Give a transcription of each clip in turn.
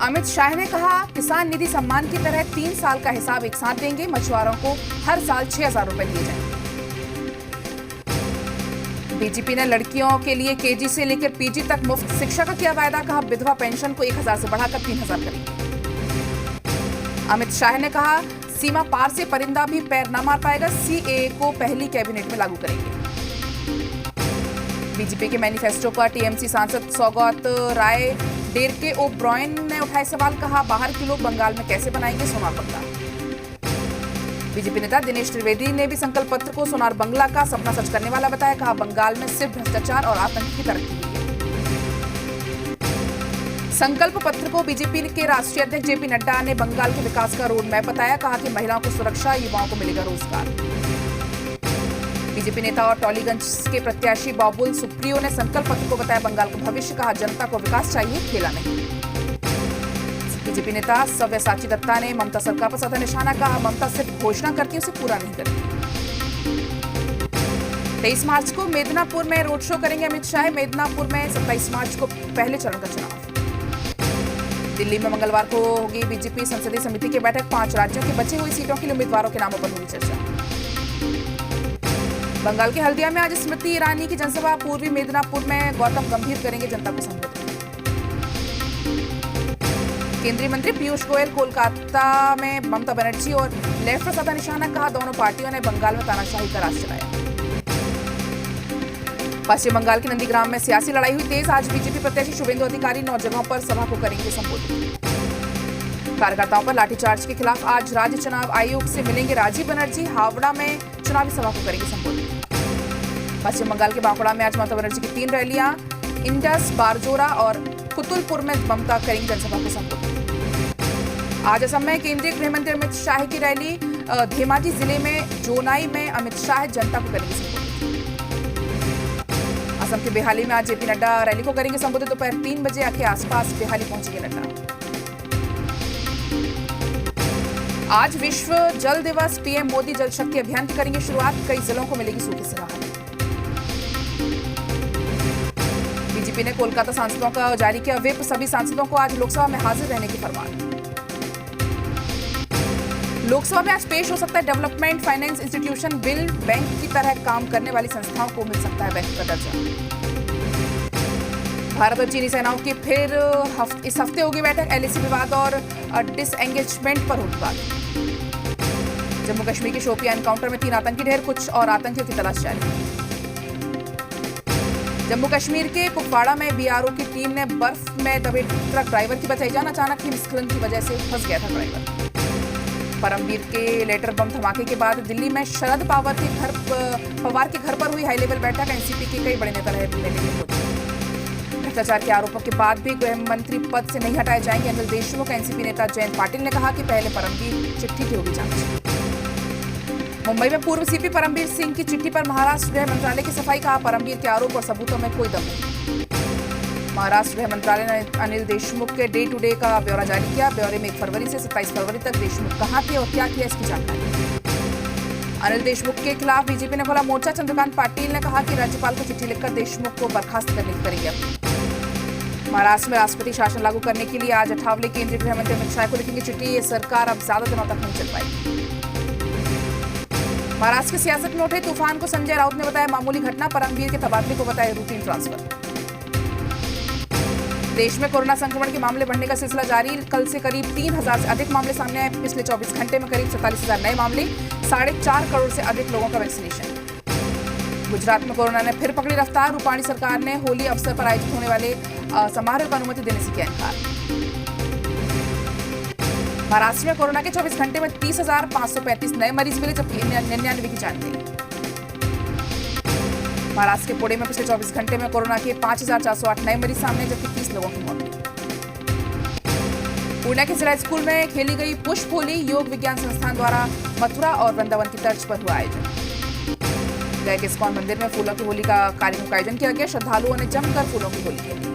अमित शाह ने कहा, किसान निधि सम्मान की तरह 3 साल का हिसाब एक साथ देंगे। मछुआरों को हर साल 6,000 रुपए दिए जाएंगे। बीजेपी ने लड़कियों के लिए केजी से लेकर पीजी तक मुफ्त शिक्षा का किया वायदा। कहा, विधवा पेंशन को 1,000 से बढ़ाकर 3,000 करेंगे। अमित शाह ने कहा, सीमा पार से परिंदा भी पैर न मार पाएगा। सीएए को पहली कैबिनेट में लागू करेंगे। बीजेपी के मैनिफेस्टो पर टीएमसी सांसद सौगत राय डेरके ओब्रॉयन ने उठाए सवाल। कहा, बाहर के लोग बंगाल में कैसे बनाएंगे सोनार बंगला। बीजेपी नेता दिनेश त्रिवेदी ने भी संकल्प पत्र को सोनार बंगला का सपना सच करने वाला बताया। कहा, बंगाल में सिर्फ भ्रष्टाचार और आतंक की तरक्की हुई है। संकल्प पत्र को बीजेपी के राष्ट्रीय अध्यक्ष जेपी नड्डा ने बंगाल के विकास का रोड मैप बताया। कहा कि महिलाओं को सुरक्षा, युवाओं को मिलेगा रोजगार। बीजेपी नेता और टॉलीगंज के प्रत्याशी बाबुल सुप्रियो ने संकल्प पत्र को बताया बंगाल का भविष्य। कहा, जनता को विकास चाहिए, खेला नहीं। बीजेपी नेता सव्यसाची दत्ता ने ममता सरकार पर साधा निशाना। कहा, ममता सिर्फ घोषणा करती है, उसे पूरा नहीं करती। 23 मार्च को मेदिनीपुर में रोड शो करेंगे अमित शाह। मेदिनीपुर में 27 मार्च को पहले चरण का चुनाव। दिल्ली में मंगलवार को होगी बीजेपी संसदीय समिति की बैठक। 5 राज्यों की बची हुई सीटों के लिए उम्मीदवारों के नामों पर होगी चर्चा। बंगाल के हल्दिया में आज स्मृति ईरानी की जनसभा। पूर्वी मेदिनीपुर में गौतम गंभीर करेंगे जनता को संबोधित। केंद्रीय मंत्री पीयूष गोयल कोलकाता में ममता बनर्जी और लेफ्ट पर साधा निशाना। कहा, दोनों पार्टियों ने बंगाल में तानाशाही का राज चलाया। पश्चिम बंगाल के नंदीग्राम में सियासी लड़ाई हुई तेज। आज बीजेपी प्रत्याशी शुभेंदु अधिकारी 9 जगहों पर सभा को करेंगे संबोधित। कार्यकर्ताओं पर लाठीचार्ज के खिलाफ आज राज्य चुनाव आयोग से मिलेंगे राजीव बनर्जी। हावड़ा में चुनावी सभा को करेंगे संबोधित। पश्चिम बंगाल के बांकुड़ा में आज ममता बनर्जी की 3 रैलियां। इंडस, बारजोरा और कुतुलपुर में ममता करेंगी जनसभा को संबोधित। आज असम में केंद्रीय गृह मंत्री अमित शाह की रैली। धेमाजी जिले में जोनाई में अमित शाह जनता को करेंगे संबोधित। असम के बेहाली में आज जेपी नड्डा रैली को करेंगे संबोधित। दोपहर 3 बजे के आसपास बेहाली पहुंचेंगे नड्डा। आज विश्व जल दिवस। पीएम मोदी जल शक्ति अभियान की करेंगे शुरुआत। कई जिलों को मिलेगी सूखे से राहत। बीजेपी ने कोलकाता सांसदों का जारी किया व्हिप। सभी सांसदों को आज लोकसभा में हाजिर रहने की फरमान। लोकसभा में आज पेश हो सकता है development finance institution bill. Bank की तरह काम करने वाली संस्थाओं को मिल सकता है बैंक का दर्जा। भारत और चीनी सेनाओं की फिर इस हफ्ते होगी बैठक। एलएसी विवाद और डिसएंगेजमेंट पर होगी बात। जम्मू कश्मीर के शोपियां एनकाउंटर में 3 आतंकी ढेर। कुछ और आतंकियों की तलाश जारी। जम्मू कश्मीर के कुपवाड़ा में बीआरओ की टीम ने बर्फ में दबे ट्रक ड्राइवर की बचाई जान। अचानक हिमस्खलन की वजह से फंस गया था ड्राइवर। परमवीर के लेटर बम धमाके के बाद दिल्ली में शरद पवार के घर पर हुई हाई लेवल बैठक। एनसीपी के कई बड़े नेता रहे। भ्रष्टाचार के आरोपों के बाद भी गृह मंत्री पद से नहीं हटाए जाएंगे अनिल देशमुख। एनसीपी नेता जयंत पाटिल ने कहा कि पहले परमवीर चिट्ठी की होगी जांच। मुंबई में पूर्व सीपी परमवीर सिंह की चिट्ठी पर महाराष्ट्र गृह मंत्रालय की सफाई। कहा, परमवीर के आरोप और सबूतों में कोई दम नहीं। महाराष्ट्र गृह मंत्रालय ने अनिल देशमुख के डे टू डे का ब्यौरा जारी किया। ब्यौरे में 1 फरवरी से 27 फरवरी तक देशमुख कहां थे और क्या किया इसकी जानकारी। अनिल देशमुख के खिलाफ बीजेपी ने खोला मोर्चा। चंद्रकांत पाटिल ने कहा कि राज्यपाल को चिट्ठी लिखकर देशमुख को बर्खास्त करने की करेंगे अपील। महाराष्ट्र में राष्ट्रपति शासन लागू करने के लिए आज अठावले केंद्रीय गृह मंत्री अमित शाह को लिखेंगे चिट्ठी। ये सरकार अब ज्यादा दिनों तक नहीं चल पाएगी। महाराष्ट्र की सियासत में उठे तूफान को संजय राउत ने बताया मामूली घटना। परमवीर के तबादले को बताया रूटीन ट्रांसफर। देश में कोरोना संक्रमण के मामले बढ़ने का सिलसिला जारी। कल से करीब 3,000 से अधिक मामले सामने आए। पिछले 24 घंटे में करीब 47,000 नए मामले। 4.5 करोड़ से अधिक लोगों का वैक्सीनेशन। गुजरात में कोरोना ने फिर पकड़ी रफ्तार। रूपाणी सरकार ने होली अवसर पर आयोजित होने वाले समारोह को अनुमति देने से किया इनकार। महाराष्ट्र में कोरोना के 24 घंटे में 30,535 नए मरीज मिले, जबकि 99 की जान गई। महाराष्ट्र के पुणे में पिछले 24 घंटे में कोरोना के 5,408 नए मरीज सामने, जबकि 30 लोगों की मौत हुई। पुणे के जिला स्कूल में खेली गई पुष्प होली। योग विज्ञान संस्थान द्वारा मथुरा और वृंदावन की तर्ज पर हुआ आयोजन। गया के इस्कॉन मंदिर में फूलों की होली का कार्यक्रम का आयोजन किया गया। श्रद्धालुओं ने जमकर फूलों की होली खेली।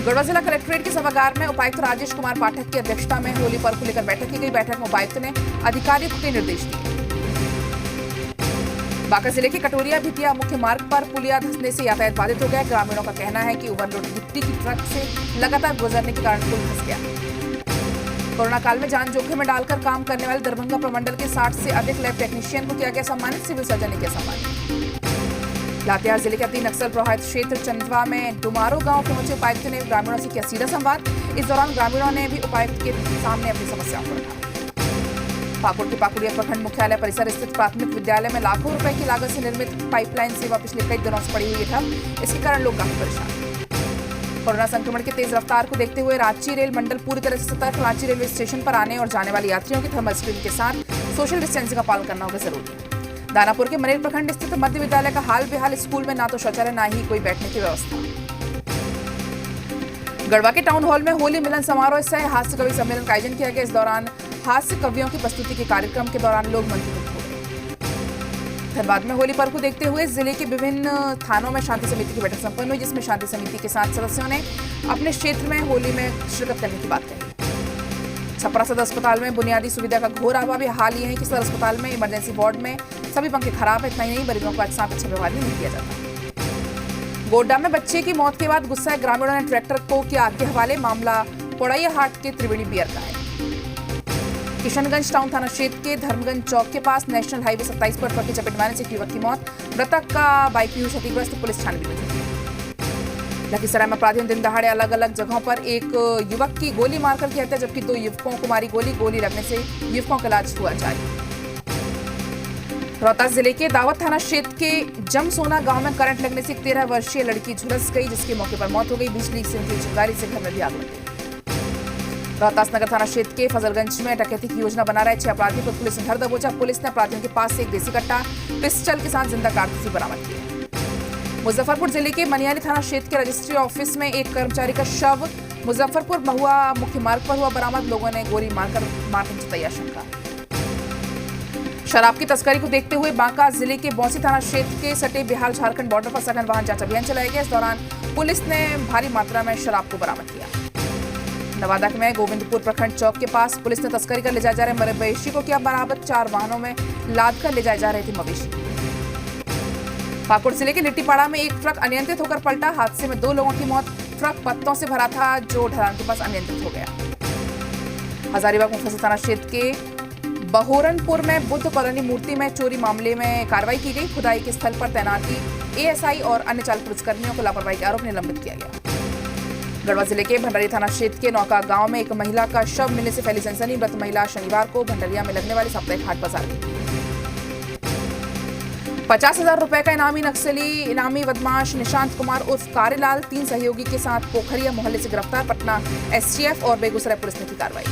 गढ़वा जिला कलेक्ट्रेट के सभागार में उपायुक्त राजेश कुमार पाठक की अध्यक्षता में होली पर्व को लेकर बैठक की गई। बैठक में उपायुक्त ने अधिकारियों को कई निर्देश दिए। बांका जिले के कटोरिया भितिया मुख्य मार्ग पर पुलिया धंसने से यातायात बाधित हो गया। ग्रामीणों का कहना है कि ओवरलोड गिट्टी की ट्रक से लगातार गुजरने के कारण पुल धंस गया। कोरोना काल में जान जोखिम में डालकर काम करने वाले दरभंगा प्रमंडल के 60 से अधिक लैब टेक्नीशियन को किया गया सम्मानित। सिविल सर्जन ने किया सम्मानित। लातेहार जिले के अति नक्सल प्रभावित क्षेत्र चंदवा में डुमारो गांव पहुंचे उपायुक्त ने ग्रामीणों से किया सीधा संवाद। इस दौरान ग्रामीणों ने भी उपायुक्त के सामने अपनी समस्याओं को रखा। पाकुड़ के पाकुड़िया प्रखंड मुख्यालय परिसर स्थित प्राथमिक विद्यालय में लाखों रुपए की लागत से निर्मित पाइपलाइन सेवा पिछले कई दिनों से पड़ी हुई है ठप। इसके कारण लोग काफी परेशान। कोरोना संक्रमण की तेज रफ्तार को देखते हुए रांची रेल मंडल पूरी तरह से सतर्क। रांची रेलवे स्टेशन पर आने और जाने वाले यात्रियों की थर्मल स्क्रीनिंग के साथ सोशल डिस्टेंसिंग का पालन करना होगा जरूरी। दानापुर के मनेर प्रखंड स्थित मध्य विद्यालय का हाल बेहाल। स्कूल में ना तो शौचालय ना ही कोई बैठने की व्यवस्था। गढ़वा के टाउन हॉल में होली मिलन समारोह सह हास्य कवि सम्मेलन का आयोजन किया गया। इस दौरान हास्य कवियों की प्रस्तुति के कार्यक्रम के दौरान लोग मंत्रमुग्ध हो गए। धनबाद में होली पर्व को देखते हुए जिले के विभिन्न थानों में शांति समिति की बैठक संपन्न हुई, जिसमें शांति समिति के 7 सदस्यों ने अपने क्षेत्र में होली में शिरकत करने की बात कही। छपरा सदर अस्पताल में बुनियादी सुविधा का घोर अभाव। हाल ये है कि सदर अस्पताल में इमरजेंसी वार्ड में सभी पंखे खराब है। इतना ही नहीं, मरीजों को साथ अच्छा व्यवहार भी नहीं किया जाता। गोड्डा में बच्चे की मौत के बाद गुस्साए ग्रामीणों ने ट्रैक्टर को किया आग के हवाले। मामला पोड़ैया हाट के त्रिवेणी बियर का है। किशनगंज टाउन थाना क्षेत्र के धर्मगंज चौक के पास नेशनल हाईवे 27 पर ट्रक की चपेट में आने से एक युवक की मौत। मृतक का बाइक भी हुई क्षतिग्रस्त। पुलिस छानबीन में जुटी। लखीसराय में अपराधियों ने दिन दहाड़े अलग अलग जगहों पर एक युवक की गोली मारकर की हत्या, जबकि 2 युवकों को मारी गोली लगने से युवकों का इलाज हुआ जारी। रोहतास जिले के दावत थाना क्षेत्र के जमसोना गांव में करंट लगने से एक 13 वर्षीय लड़की झुलस गई, जिसके मौके पर मौत हो गई। बिजली से निकली चिंगारी से घर में भी आग लग गई। रोहतास नगर थाना क्षेत्र के फजलगंज में डकैती की योजना बना रहे 6 अपराधियों को पुलिस ने धर दबोचा। पुलिस ने अपराधियों के पास से एक देसी कट्टा पिस्टल के साथ जिंदा कारतूस बरामद किया। मुजफ्फरपुर जिले के मनियाली थाना क्षेत्र के रजिस्ट्री ऑफिस में एक कर्मचारी का शव मुजफ्फरपुर महुआ मुख्य मार्ग पर हुआ बरामद। लोगों ने गोली मारकर मारने जताई आशंका। शराब की तस्करी को देखते हुए बांका जिले के बौंसी थाना क्षेत्र के सटे बिहार झारखंड बॉर्डर पर सघन वाहन जांच अभियान चलाया गया। इस दौरान पुलिस ने भारी मात्रा में शराब को बरामद किया। नवादा में गोविंदपुर प्रखंड चौक के पास पुलिस ने तस्करी कर ले जाए जा रहे मवेशी को किया बरामद। 4 वाहनों में लाद कर ले जाए जा रहे थे मवेशी। पाकुड़ जिले के लिट्टीपाड़ा में एक ट्रक अनियंत्रित होकर पलटा। हादसे में 2 लोगों की मौत। ट्रक पत्तों से भरा था जो ढलान के पास अनियंत्रित हो गया। हजारीबाग मुफस्सिल थाना क्षेत्र के बहोरनपुर में बुद्ध कॉलोनी मूर्ति में चोरी मामले में कार्रवाई की गई। खुदाई के स्थल पर तैनाती एएसआई और अन्य चालक पुलिसकर्मियों को लापरवाही के आरोप निलंबित किया गया। गढ़वा जिले के भंडारी थाना क्षेत्र के नौका गांव में एक महिला का शव मिलने से फैली सनसनी। मृत महिला शनिवार को भंडारिया में लगने वाले साप्ताहिक हाट बाजार गई। 50,000 रुपए का इनामी बदमाश निशांत कुमार उर्फ कारेलाल 3 सहयोगी के साथ पोखरिया मोहल्ले से गिरफ्तार। पटना एसटीएफ और बेगूसराय पुलिस ने की कार्रवाई।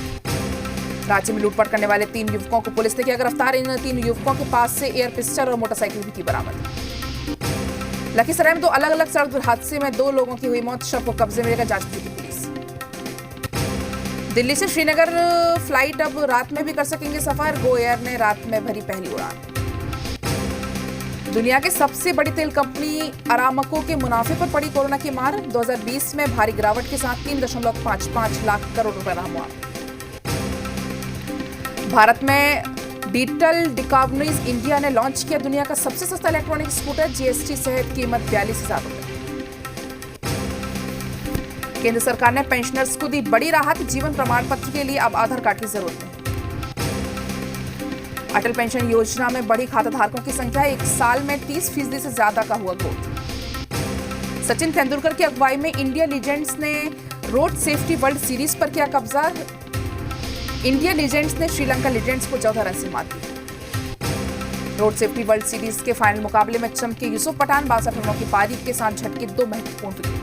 रांची में लूटपाट करने वाले 3 युवकों को पुलिस ने किया गिरफ्तार। इन 3 युवकों के पास से एयर पिस्टल और मोटरसाइकिल भी की बरामद। लखीसराय में 2 अलग अलग सड़क हादसे में 2 लोगों की हुई मौत। शव को कब्जे में लेकर जांच की पुलिस। दिल्ली से श्रीनगर फ्लाइट अब रात में भी कर सकेंगे सफर। गो एयर ने रात में भरी पहली उड़ान। दुनिया की सबसे बड़ी तेल कंपनी अरामको के मुनाफे पर पड़ी कोरोना की मार। 2020 में भारी गिरावट के साथ 3.55 लाख करोड़ रुपए रहा हुआ। भारत में डिजिटल डिकार्बोनाइज इंडिया ने लॉन्च किया दुनिया का सबसे सस्ता इलेक्ट्रॉनिक स्कूटर। जीएसटी सहित कीमत 42,000 रुपए। केंद्र सरकार ने पेंशनर्स को दी बड़ी राहत। जीवन प्रमाण पत्र के लिए अब आधार कार्ड की जरूरत नहीं। अटल पेंशन योजना में बढ़ी खाताधारकों की संख्या। 1 साल में 30% से ज्यादा का हुआ ग्रोथ। सचिन तेंदुलकर की अगुवाई में इंडिया लीजेंड्स ने रोड सेफ्टी वर्ल्ड सीरीज पर किया कब्जा। इंडिया लीजेंड्स ने श्रीलंका लीजेंड्स को 14 रन से मात दी। रोड सेफ्टी वर्ल्ड सीरीज के फाइनल मुकाबले में चमके यूसुफ पठान। 62 रनों की पारी के साथ झटके 2 महत्वपूर्ण विकेट।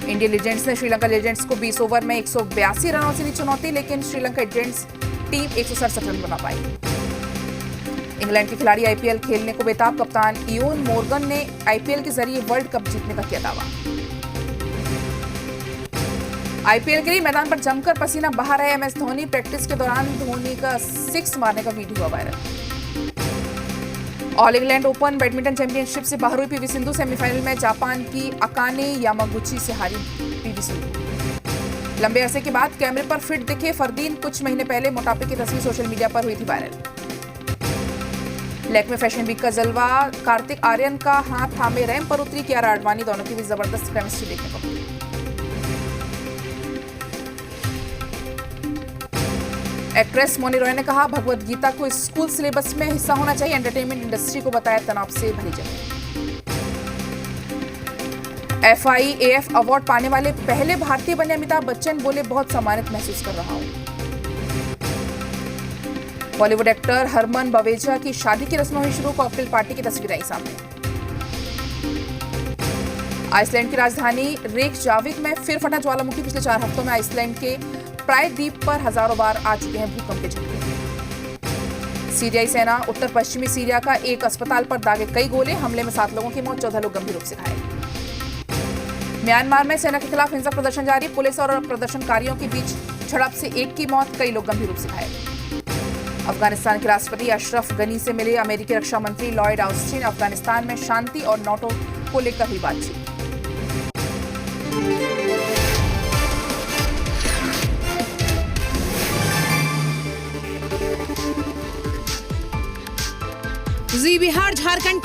इंडिया लीजेंड्स ने श्रीलंका लीजेंड्स को 20 ओवर में 182 रनों से दी चुनौती, लेकिन श्रीलंका लीजेंड्स टीम 167 रन बना पाई। इंग्लैंड के खिलाड़ी आईपीएल खेलने को बेताब। कप्तान इयोन मोर्गन ने आईपीएल के जरिए वर्ल्ड कप जीतने का किया दावा। आईपीएल के लिए मैदान पर जमकर पसीना बहा रहे एमएस धोनी। प्रैक्टिस के दौरान धोनी का 6 मारने का वीडियो हुआ viral. All England open badminton championship से बाहर हुई पीवी सिंधु। सेमीफाइनल में जापान की अकाने यामागुची से हारी पीवी सिंधु। लंबे अरसे के बाद कैमरे पर फिट दिखे फरदीन। कुछ महीने पहले मोटापे की तस्वीर सोशल मीडिया पर हुई थी वायरल। लैक्मे फैशन वीक का जलवा, कार्तिक आर्यन का हाथ थामे रैंप पर उतरी कियारा आडवाणी, दोनों की भी जबरदस्त केमिस्ट्री देखने को मिली। एक्ट्रेस मोनी रॉय ने कहा, भगवद गीता को स्कूल सिलेबस में हिस्सा होना चाहिए। एंटरटेनमेंट इंडस्ट्री को बताया तनाव से भरी जगह। FIAF अवार्ड पाने वाले पहले भारतीय बने अमिताभ बच्चन, बोले बहुत सम्मानित महसूस कर रहा हूं। बॉलीवुड एक्टर हरमन बवेजा की शादी की रस्में हुई शुरू, कॉकटेल पार्टी की तस्वीर आई सामने। आइसलैंड की राजधानी रेकजाविक में फिर फटा ज्वालामुखी, पिछले 4 हफ्तों में आइसलैंड के प्रायद्वीप पर हजारों बार आ चुके हैं भूकंप के झटके। सीरियाई सेना उत्तर पश्चिमी सीरिया का एक अस्पताल पर दागे कई गोले, हमले में 7 लोगों की मौत, 14 लोग गंभीर रूप से घायल। म्यांमार में सेना के खिलाफ हिंसक प्रदर्शन जारी, पुलिस और प्रदर्शनकारियों के बीच झड़प से एक की मौत, कई लोग गंभीर रूप से घायल। अफगानिस्तान के राष्ट्रपति अशरफ गनी से मिले अमेरिकी रक्षा मंत्री लॉयड ऑस्टिन, अफगानिस्तान में शांति और नाटो को लेकर हुई बातचीत। जी बिहार झारखंड का